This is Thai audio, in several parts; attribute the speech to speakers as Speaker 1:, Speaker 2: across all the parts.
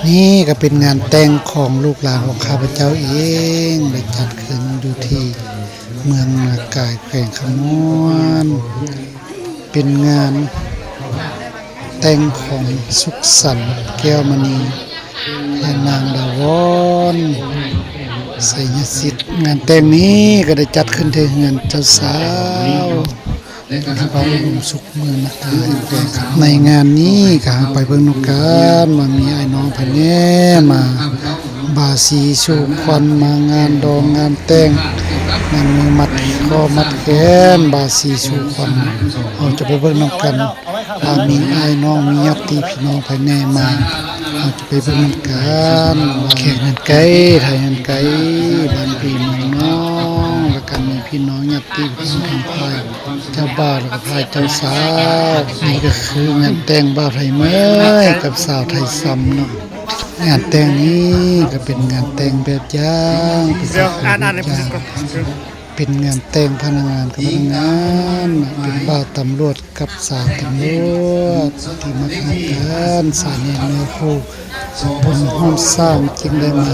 Speaker 1: นี่ก็เป็นงานแต่งของลูกหลานของข้าพเจ้าเองได้จัดขึ้นอยู่ที่เมืองนากายแขวงขมวนเป็นงานแต่งของสุขสันต์แก้วมณีและนางดาวอนไสยสิทธิ์งานแต่งนี้ก็ได้จัดขึ้นที่เฮือนเจ้าสาวที่บ้านอุดมสุขเมืองนากายในงานนี้ก็ไปเบิ่งนกกันว่ามีไอ้น้องพะแน่มาบาสีชูควันมางานดองงานแต่งนางมือมัดคอมัดแขนบาสีชูควันเราจะไปเบิ่งนกกันว่ามีไอ้น้องมีญาติพี่น้องภายในมาเราจะไปเบิ่งนกกันแข่งกันไกลไทยกันไกลบ้านพี่เมืองน้องแล้วก็มีพี่น้องญาติพี่น้องทางภายเจ้าบ่าวแล้วก็ภายเจ้าสาวนี่ก็คืองานแต่งบ่าวไทยเมยกับสาวไทยซ้ำเนาะงานแต่งนี้ก็เป็นงานแต่งแบบอย่างเป็นเป็นงานแต่งพนักงานกับพนักงานเป็นบ่าวตำรวจกับสาวตำรวจที่มาทำกันสารเนื้อคู่บนห้องสร้างจึงได้มา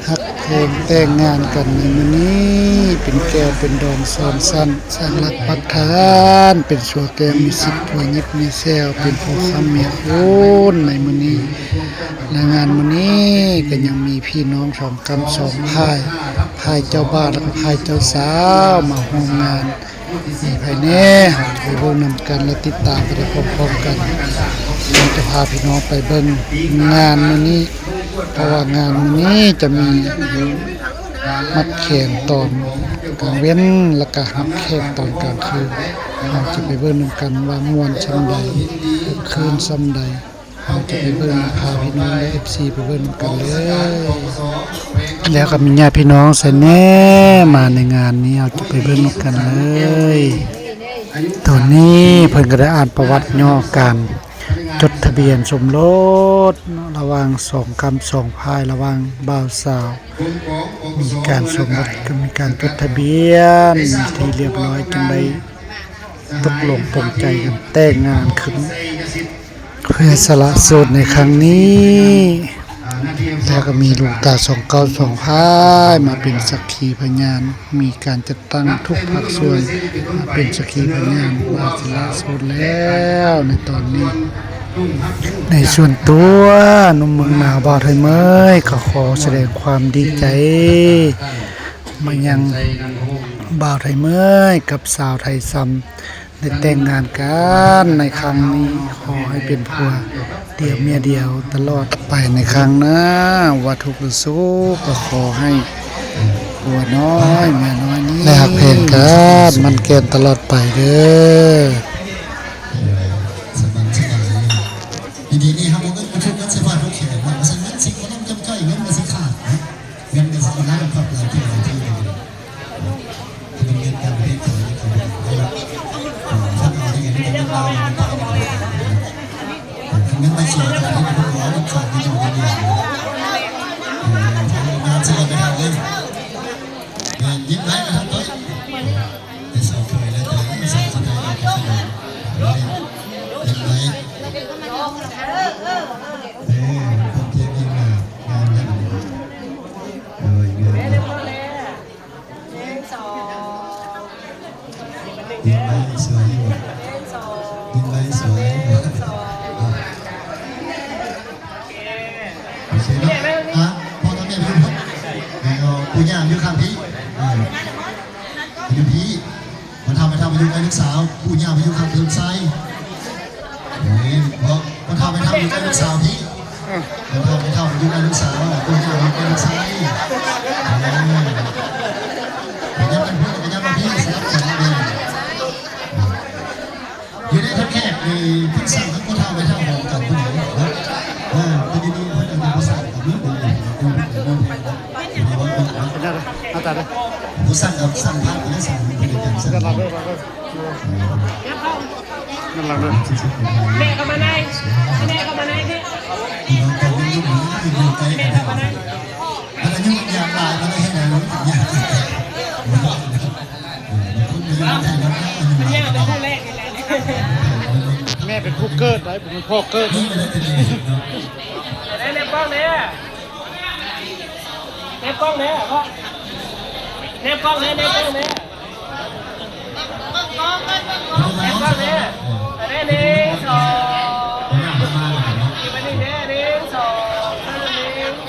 Speaker 1: ฮักเพลงแต่งงานกันในมื้อนี้เป็นแก้วเป็นดองซ้อนสั้นสร้างรักปักฐานเป็นชัวแก้วมีสิทธิ์ผัวยิบมีแซวเป็นพ่อคำเมียคุณในมื้อนี้และงานมื้อนี้ก็ยังมีพี่น้องสองกำสองพายเจ้าบ้านและก็พายเจ้าสาวมาร่วมงานมีภายในไปเบิ่งนำกันและติดตามไปพร้อมๆกันเราจะพาพี่น้องไปเบิ่งงานมื้อนี้เพราะว่างานมื้อนี้จะมีมัดแขนตอนกลางเว้นแล้วก็หักแขนตอนกลางคืนเราจะไปเบิ่งนำกันว่าม่วนซำใดคืนซำใดเราจะไปเบิ่งพาพี่น้องและ FC ไปเบิ่งนำกันเลยแล้วก็มีญาติพี่น้องใส่แน่มาในงานนี้เราจะไปเบิ่งนำกันเลยตอนนี้เพิ่นก็ได้อ่านประวัติย่อการจดทะเบียนสมรสระหว่าง2กรรม2พายระหว่างบ่าวสาวมีการสมรสก็มีการจดทะเบียนที่เรียบร้อยจึงได้ตกลงปลงใจกันแต่งงานขึ้นเพื่อสละโสดในครั้งนี้แล้วก็มีลูกตา2เก้า2พายมาเป็นสักขีพยานมีการจัดตั้งทุกภาคส่วนมาเป็นสักขีพยานว่าสละโสดแล้วในตอนนี้ในส่วนตัวหนุ่มเมืองหนาวบ่าวไทยเมยก็ขอแสดงความดีใจมายังบ่าวไทยเมยกับสาวไทยซ้ำได้แต่งงานกันในครั้งนี้ขอให้เป็นผัวเดียวเมียเดียวตลอดไปในครั้งหน้าว่าทุกข์หรือสุขก็ขอให้ผัวน้อยเมียน้อยนี้และหักเพลงกันมันเกณฑ์ตลอดไปเด้อ
Speaker 2: ดีนี่ครับผมก็มาชุดกันเสื้อผ้าผู้แขกมาสั่งนั้นสิคนนั้นจำใกล้เงินมาสิขาดเงินมาสิล้านครับหลายที่หลายที่เลยเป็นเงินการประเทศไทยนะครับถ้าเอาได้เงินเป็นเราเงินมาเสียการที่เป็นร้อยขาดที่อยู่ในเดือนงานเสียไปทางเลยยิ้มได้ไหมครับต้อยแต่สาวเคยแล้วแต่สาวจะได้ก็ขยันยิ้มได้คนเทียบยิ่งงานแล้วยิ้มได้สวยยิ้มได้สวยโอเคนะพ่อตอนนี้พี่ปู่ย่าอยู่ข้างพี่อยู่พี่มันทำไปอยู่กับลูกสาวปู่ย่าไปอยู่ข้างลูกชายเพราะมันทำไปอยู่กับลูกสาวพี่มันทำไปอยู่กับลูกสาวปู่ย่าอยู่กับลูกชายแต่ยังเป็นเพื่อนกันยังเป็นพี่สาวกันเลยอยู่ในทั้งแขกมีทั้งสั่งทั้งคนทำไปทั้งของกันผู้หญิงนะแต่ดีๆเพื่อนมีภาษากับลูกดูผู้สั่งกับสั่งพักและสั่งเป็นการสั่ง
Speaker 3: แม่ก็มาได้แม่ก็มาได้พี่
Speaker 2: น้องตอนนี้ลูกหนูที่อยู่ใกล้กันอะไรยุ่งยากหลายอะไรให้ไหนรู้ยาก
Speaker 3: มันยากเป็นคู่แรกนี่แหละ
Speaker 1: แม่เป็นผู้เกิดไว้ผมเป็นพ่อเกิด
Speaker 3: ได้ กล้องเนี่ยพ่อแนบกล้องเนี่ยแนบกล้องเนี่ยแนบกล้องเนี่ยอันนี้1 2อีกอันนี้เนี่ย1 2 1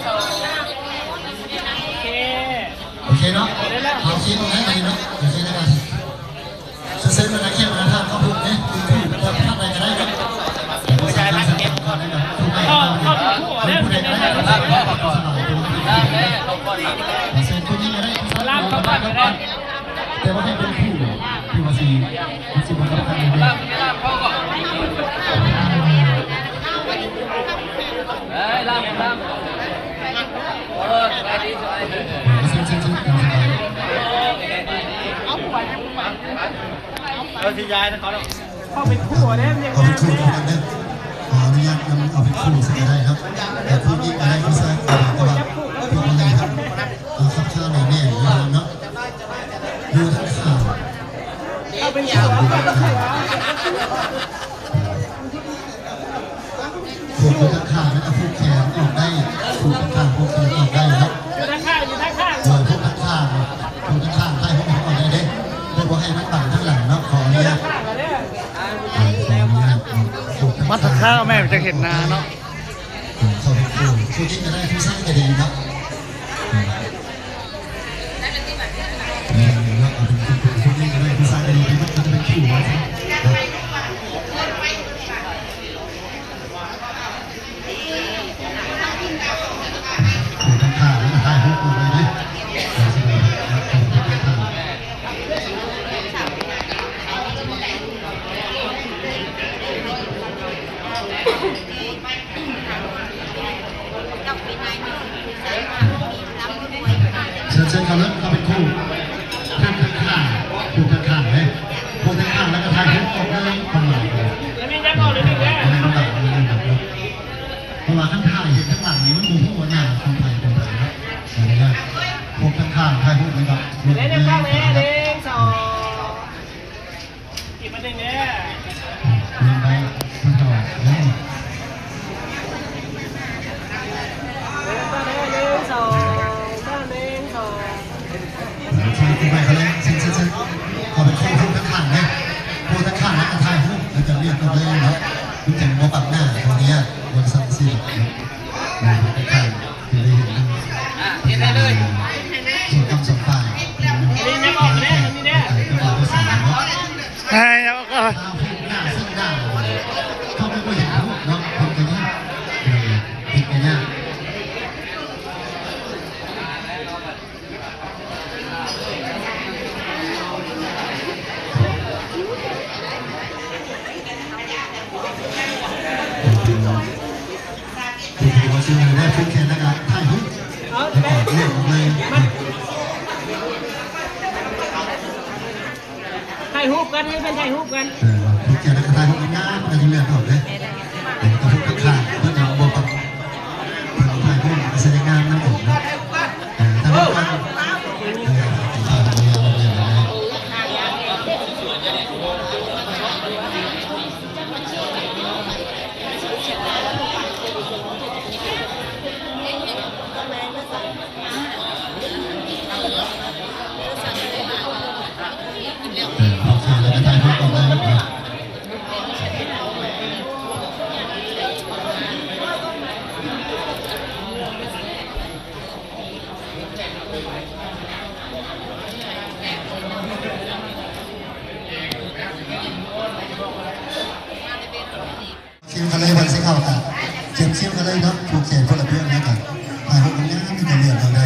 Speaker 3: 2โอเค
Speaker 2: โอเคเนาะเอาคิดตรงนั้นไปเนาะโอเคนะครับเซ็นๆนะแค่มาทางเขาพูดเนี่ยคือพูดแบบภาพอะไรก็ได้ครับไม่ใช่รักเก็บก่อนนะครับพูดได้พูดได้ก็ได้ครับเซ็นคนนี้ก็ได้แต่ว่าให้เป็นผู้ที่ว่าสีบังคับกันเลย
Speaker 3: เราจะย้ายนะเขาเข้าไปคู่เนี่ยยัง
Speaker 2: เอา
Speaker 3: ไง
Speaker 2: เป็นคู่ตรงนั้นเนี่ยขออนุญาตนำเอาเป็นคู่สักได้ครับแต่ผู้นี้อะไรก็ทราบแต่ว่าผู้อะไรครับขับข้าวในแน่เนาะดูทั้งข่าว
Speaker 3: เข้าเป็นคู่
Speaker 2: ผูกทั้งข่าวแล้วก็ผูกแขนออกได้ผูกทั้งข่าวผูกแขนออกได้ครับ
Speaker 3: อยู่ด้านข้างอยู่ด้านข้าง
Speaker 2: ผูกทั้งข่าวผูกทั้งข่าวให้พวกผมออกได้เด้ไม่บอกให้มันต่างทั้งหลังเนาะขออนุญาต
Speaker 1: มัดตะข้าวแม่จะเห็นนาเนาะ
Speaker 2: เขาเป็นครูครูที่จะได้ผู้สร้างจะดีครับแล้วเอาเป็นครูที่จะได้ผู้สร้างจะดีที่มันจะเป็นครูไว้ครูทั้งข้าวแล้วก็ให้พวกครูไปเลยเชิญเขาเลยเขาเป็นคู่คู่ข้างเลยคู่ข้างแล้วก็ทายคู่ออกเลยประมาณนี้
Speaker 3: แล้วมีแจ็คออกหรือมีแจ็ค
Speaker 2: เพราะว่าข้างข้างเห็นข้างหลังนี้มันดูหัวหน้าคนไทยคนไทยนะนะครับพวกข้างทายคู่นี้ครับ
Speaker 3: เล่นกล้องเนี่ย1 2อีกประเด็นเนี่ย
Speaker 2: ลงไปข้างต่อแล้ว ที่คุณไปเขาเลยเช่นเขาเป็นคู่ทั้งข้างเลยคู่ทั้งข้างแล้วก็ทายคู่แล้วจะเรียกตัวเลยเนาะคุณจะมาปักหน้าตรงนี้บนสังสีข้างที่ได้เห็นได้เลยส่วนคำสมฝ่ายนี่เนี่ยบอกเลยนี่เนี่ยก็บอกภาษาเนาะ
Speaker 1: ใช่แล้วก็
Speaker 2: หน้าซึ่งหน้าเขาไม่ค่อยเห็นรูปเนาะคนกันนี้ผิดกันเนี่ยชื่อว่าฟุกแคนนะครับถ่ายรูปแล้วก็เล่นเลย
Speaker 3: ถ่ายรูปกันให้เป็นถ่ายรูปกัน
Speaker 2: ฟุกแคนนะครับถ่ายรูปง่ายๆมันจะเลื่อนออกเลยแต่ฟุกข้างเพื่อนเราบอกว่าถ่ายรูปแสดงงานนั่นผมนะถ้าไม่ฟังคิวกันเลยวันเสาร์ค่ะเขียนคิวกันเลยเนาะผูกแขนคนละเพื่อนนะครับถ่ายรูปง่ายๆมันจะเลื่อนเราได้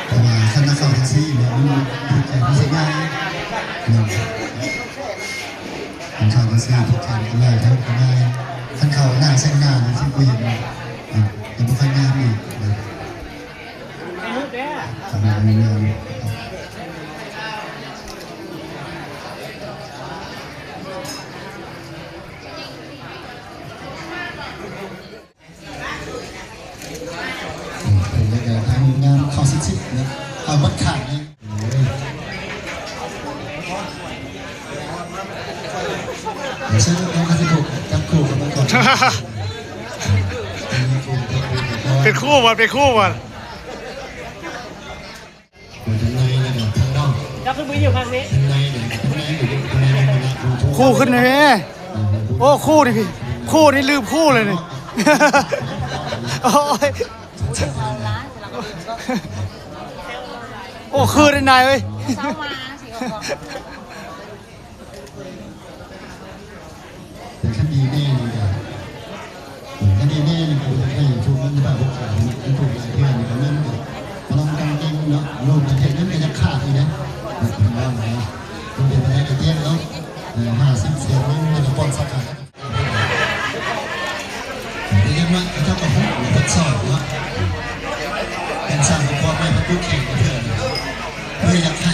Speaker 2: แต่ว่าขั้นตอนแท็กซี่เนี่ยมันผูกแขนไม่ใช่ง่ายขั้นตอนแท็กซี่ผูกแขนกันเลยทั้งง่ายขั้นเขาหน้าเส้นหน้าที่กูเห็นยังไม่ค่อยง่ายอีกนะ
Speaker 3: ถ่ายรูปเนี่ย
Speaker 2: ทำงานเรื่องทางงานเขาซิๆนะเอาวัดขาดเลยเชื่อน้องคาสิโกะจับคู่กันมาก่อน
Speaker 1: เป็นคู่บ่เป็นคู่บ่
Speaker 2: อยู่ทางในนะครับทางนอก
Speaker 3: จะขึ้นไปอยู่ข้างนี้
Speaker 2: ทางในเนี่ยทางในอยู่ทางในนะครับ
Speaker 1: คู่ขึ้นเลยแม่โอ้คู่ดิพี่คู่นี่ลืมคู่เลยนี่ โอ้ยโอ้คือได้นายเว้ย
Speaker 4: เช้ามาสิเขาบอก
Speaker 2: แต่คดีแน่นี่ครับคดีแน่นี่คือให้ช่วงนั้นแบบพวกเขาเป็นถูกหลายเพื่อนอยู่นั้นก็ลองกันเองเนาะรูปประเทศนั้นก็จะขาดอีกนะเป็นว่าไงคุณเป็นอะไรกันเตี้ยแล้ว50 เซนนี่มันจะป้อนสักการะเรียกว่าเจ้าของห้องทดสอบเนาะเป็นสร้างความไม่ประตูแข่งเพื่อนเพื่ออยากให้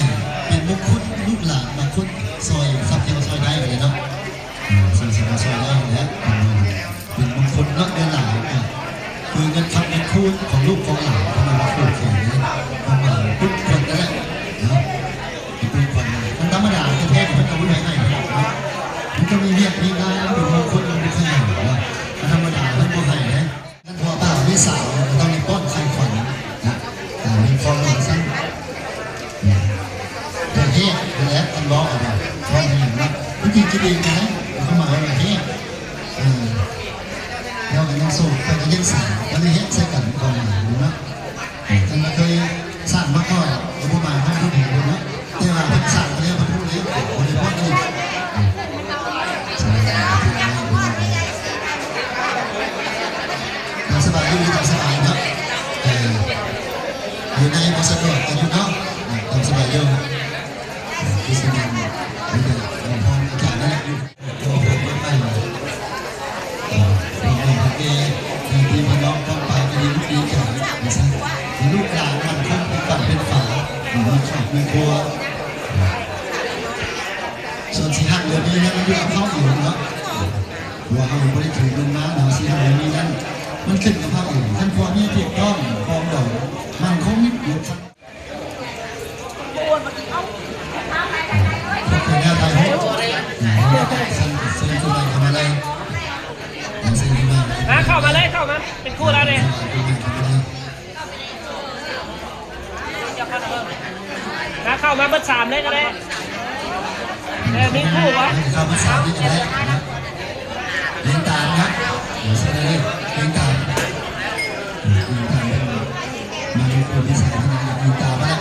Speaker 2: เป็นมุกคุณลูกหลานมาคุณซอยซับเทียวซอยได้เลยเนาะซอยได้แล้วเป็นมงคลเนาะเดือนหลานคือเงินคำเงินคูณของลูกของหลานที่มารับคู่แข่งนี้ของหลานทุกคนนั่นแหละเนาะเป็นคนมันธรรมดาแท้ๆมันก็ไม่ได้ให้มันก็มีเรียกมีงานเป็นมงคลมันไม่ใช่หรอกธรรมดามันก็ให้นะนั่นพอเปล่าไม่สาวต้องมีป้อนใครขวัญนะมีฟองสั้นประเทศและอันล้ออะไรฟองอย่างนั้นวิธีจะดีนะเข้ามาประเทศเราเป็นนักสู้ไปกันยังสาวกันเลยเฮ็ดใส่กันก่อนนะท่านเคยสร้างมาก่อนแล้วผู้มาท่านผู้ถือนะแต่ว่าเป็นสร้างเรียกว่าผู้เลี้ยงบริโภคนี่สบายดีสบายเนาะอยู่ในบริษัทอยู่เนาะทำสบายอยู่ที่สบายอยู่ในห้องแข็งนั่นแหละตัวผมไม่ไปที่พี่น้องต้องไปกันดีดีแข็งนะครับลูกหลานมันคงเป็นฝันเป็นฝามีขับมีครัวส่วนที่หักเรือนี้นะมันอยู่กับเขาอยู่เนาะหัวเขาอยู่บริถือลงมาเนาะที่หักเรือนี้นั่นมันขึ้นกับภาคอื่นท่านพอมีถูกต้องพร้อมดอกมันคงนิดเดียวครับขอบคุณครับไทยฮุกเซ็นตัวอะไรทำอะไรเซ็นตัวอะไร
Speaker 3: เข้ามาเลยเข้ามาเป็นคู่แล้วเนี่ยเข้ามาเบอร์ 3เลยก็ได้มีคู่วะ
Speaker 2: เข้ามา3นี่ก็ได้เลี้ยงตามครับเซ็นเลยเลี้ยงตามมาดูคนที่ใส่ขนาดเลี้ยงตามมาแล้ว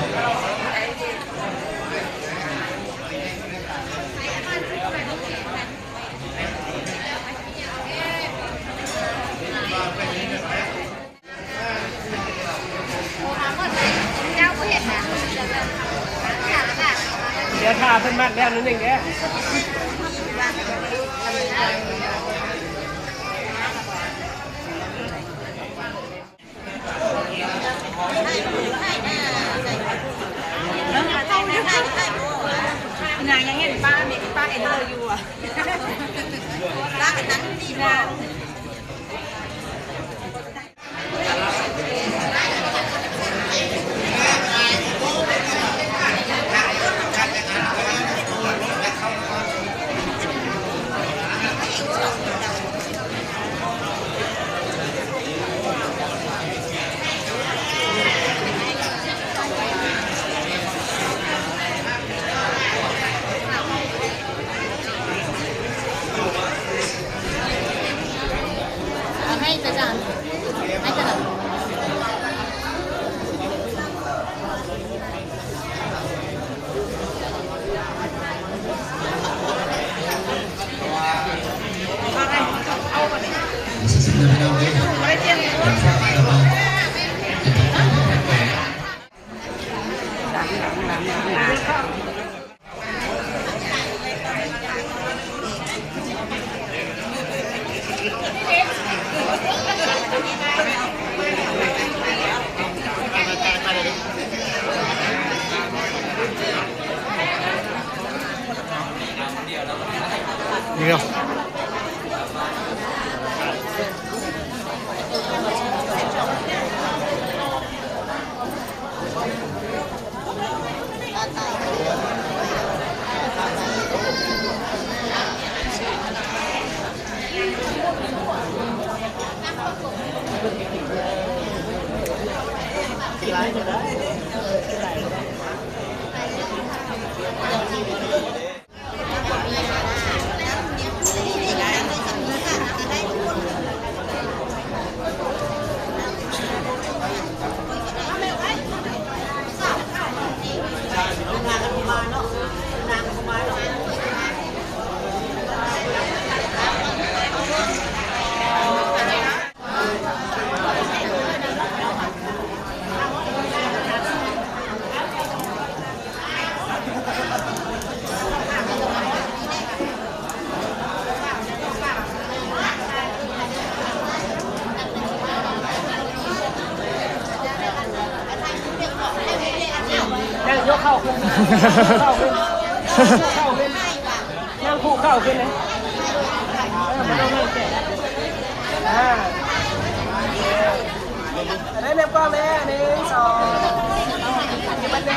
Speaker 3: เดี๋ยวถ่าเป็นมัดแล้วนิดนึงเนี่ย
Speaker 4: นางยังเห็นป้าเนี่ยป้าเอ็นเดอร์อยู่อ่ะป้าเห็นนั้นดีนะ ให้จะจานให้จะแบบ
Speaker 1: เดี๋ยว
Speaker 4: เ
Speaker 3: กินได้จะได้ยกเข้าขึ้นเข้าขึ้นเข้าขึ้นนั่งคู่เข้าขึ้นเลยไม่ต้องนั่งแก่ได้เรียบร้อยเลย1 2มัน1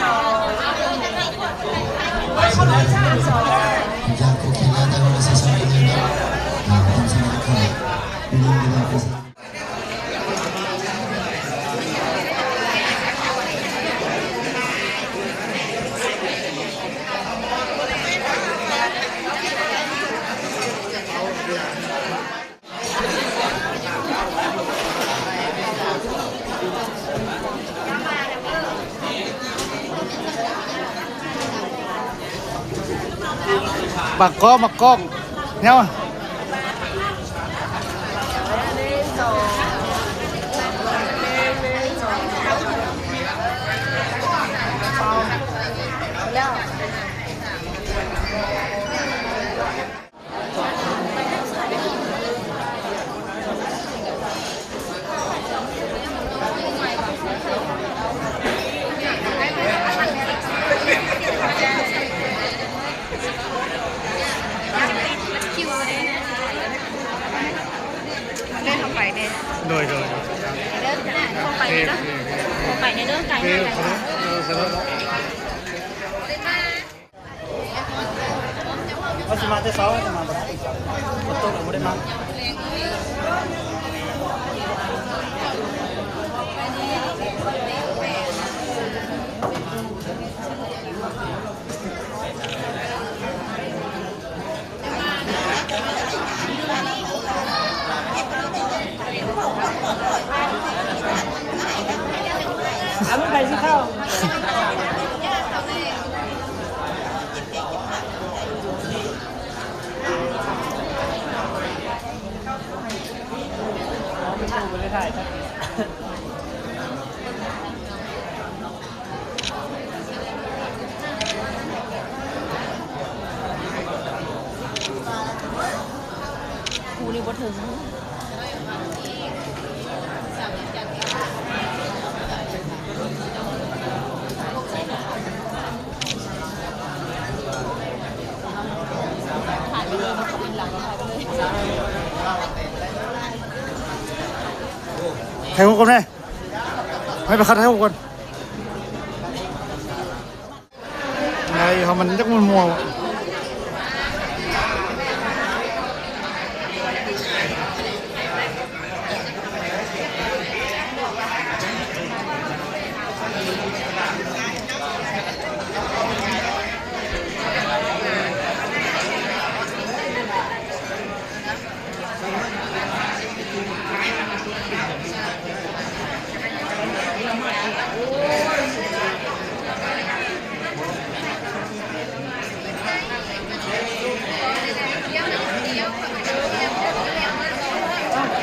Speaker 3: 2
Speaker 2: Ya coquilla da una sensación de pensar que
Speaker 1: บักกล้องเนี่ยโดย
Speaker 4: เดินเข้าไปในเรื่องเข้าไปในเรื่องไกลเลย
Speaker 3: เขาจะมาแต่เช้าจะมาแบบประตูไม่ได้มาไม่ไปสิเข้าไปเลยถ่ายครับ
Speaker 4: กูนี่บ่ถึงถ่ายไปเลยมันก็เป็นหลังถ่ายไปเลย
Speaker 1: ถ่ายรูปกันเลยให้ไปคัดถ่ายรูปกันไงเขามันจักมันมัว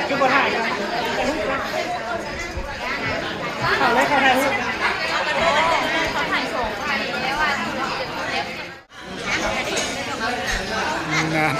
Speaker 3: คือบ่ถ่ายกันถ่ายเลยถ่ายเลย
Speaker 4: เขาถ่ายส่งไปแล้วอ่ะ
Speaker 1: งาน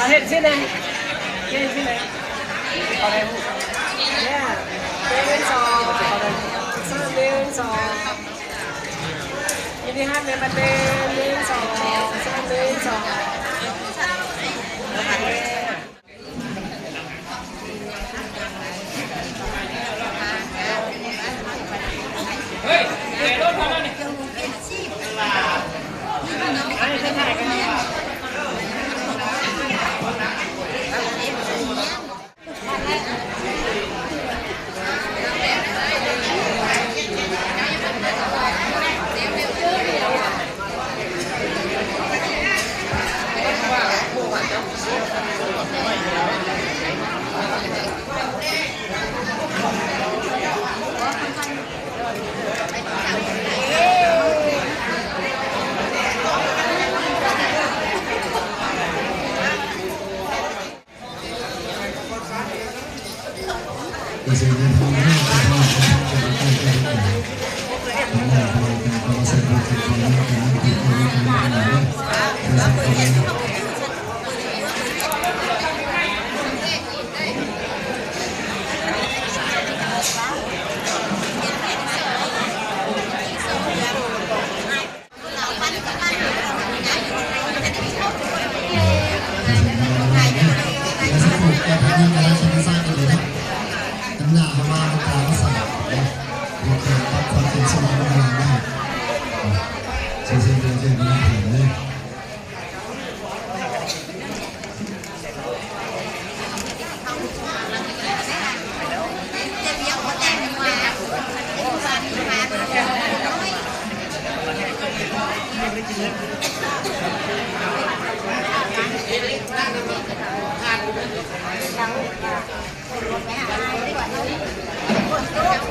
Speaker 3: เห็นสิไหนเห็นสิไหนเอาได้หูเนี่ยเป็นสองสามเป็นสองยินดีฮันเป็นมาเต้นสองสามเป็นสองเฮ้ยเดี๋ยวรถมาแล้วนี่อันนี้ถ่ายกันดีกว่า
Speaker 4: Hãy subscribe cho kênh Ghiền Mì Gõ để không bỏ lỡ